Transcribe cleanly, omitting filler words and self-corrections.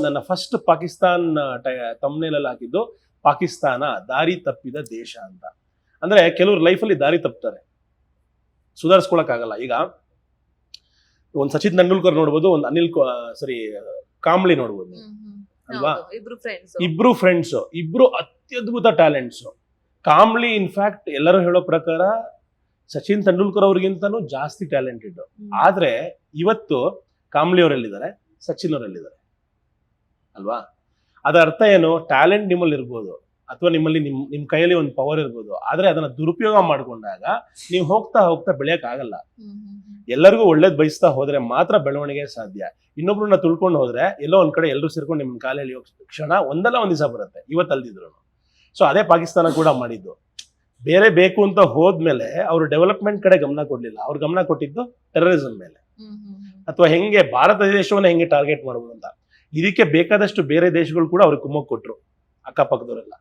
ನನ್ನ ಫಸ್ಟ್ ಪಾಕಿಸ್ತಾನ್ ತಮ್ನೇಲಲ್ಲಿ ಹಾಕಿದ್ದು ಪಾಕಿಸ್ತಾನ ದಾರಿ ತಪ್ಪಿದ ದೇಶ ಅಂತ. ಅಂದ್ರೆ ಕೆಲವ್ರು ಲೈಫಲ್ಲಿ ದಾರಿ ತಪ್ತಾರೆ, ಸುಧಾರಿಸ್ಕೊಳಕ್ ಆಗಲ್ಲ. ಈಗ ಒಂದ್ ಸಚಿನ್ ತೆಂಡೂಲ್ಕರ್ ನೋಡ್ಬೋದು, ಒಂದ್ ಕಾಂಬ್ಳಿ ನೋಡ್ಬೋದು ನೀವು, ಅಲ್ವಾ? ಇಬ್ರು ಫ್ರೆಂಡ್ಸ್, ಇಬ್ರು ಅತ್ಯದ್ಭುತ ಟ್ಯಾಲೆಂಟ್ಸ್. ಕಾಂಬ್ಳಿ ಇನ್ಫ್ಯಾಕ್ಟ್ ಎಲ್ಲರೂ ಹೇಳೋ ಪ್ರಕಾರ ಸಚಿನ್ ತೆಂಡೂಲ್ಕರ್ ಅವ್ರಿಗಿಂತನೂ ಜಾಸ್ತಿ ಟ್ಯಾಲೆಂಟೆಡ್. ಆದ್ರೆ ಇವತ್ತು ಕಾಂಬ್ಳಿ ಅವರೆಲ್ಲಿದ್ದಾರೆ, ಸಚಿನ್ ಅವರೆಲ್ಲಿದ್ದಾರೆ, ಅಲ್ವಾ? ಅದರ ಅರ್ಥ ಏನು? ಟ್ಯಾಲೆಂಟ್ ನಿಮ್ಮಲ್ಲಿ ಇರ್ಬೋದು, ಅಥವಾ ನಿಮ್ಮಲ್ಲಿ ನಿಮ್ ಕೈಯಲ್ಲಿ ಒಂದು ಪವರ್ ಇರ್ಬೋದು, ಆದ್ರೆ ಅದನ್ನ ದುರುಪಯೋಗ ಮಾಡ್ಕೊಂಡಾಗ ನೀವು ಹೋಗ್ತಾ ಹೋಗ್ತಾ ಬೆಳೆಯಕ್ ಆಗಲ್ಲ. ಎಲ್ಲರಿಗೂ ಒಳ್ಳೇದ್ ಬಯಸ್ತಾ ಹೋದ್ರೆ ಮಾತ್ರ ಬೆಳವಣಿಗೆ ಸಾಧ್ಯ. ಇನ್ನೊಬ್ರನ್ನ ತುಳ್ಕೊಂಡು ಹೋದ್ರೆ ಎಲ್ಲೋ ಒಂದ್ ಕಡೆ ಎಲ್ಲರೂ ಸೇರ್ಕೊಂಡು ನಿಮ್ ಕಾಲಲ್ಲಿ ಕ್ಷಣ ಒಂದಲ್ಲ ಒಂದ್ ದಿವಸ ಬರುತ್ತೆ, ಇವತ್ತಲ್ದಿದ್ರು. ಸೊ ಅದೇ ಪಾಕಿಸ್ತಾನ ಕೂಡ ಮಾಡಿದ್ದು. ಬೇರೆ ಬೇಕು ಅಂತ ಹೋದ್ಮೇಲೆ ಅವರು ಡೆವಲಪ್ಮೆಂಟ್ ಕಡೆ ಗಮನ ಕೊಡ್ಲಿಲ್ಲ, ಅವ್ರು ಗಮನ ಕೊಟ್ಟಿದ್ದು ಟೆರರಿಸಂ ಮೇಲೆ, ಅಥವಾ ಹೆಂಗೆ ಭಾರತ ದೇಶವನ್ನ ಹೆಂಗೆ ಟಾರ್ಗೆಟ್ ಮಾಡ್ಬೋದು ಅಂತ. ಇದಕ್ಕೆ ಬೇಕಾದಷ್ಟು ಬೇರೆ ದೇಶಗಳು ಕೂಡ ಅವ್ರಿಗೆ ಕುಮ್ಮಕ್ ಕೊಟ್ರು, ಅಕ್ಕಪಕ್ಕದವರೆಲ್ಲ.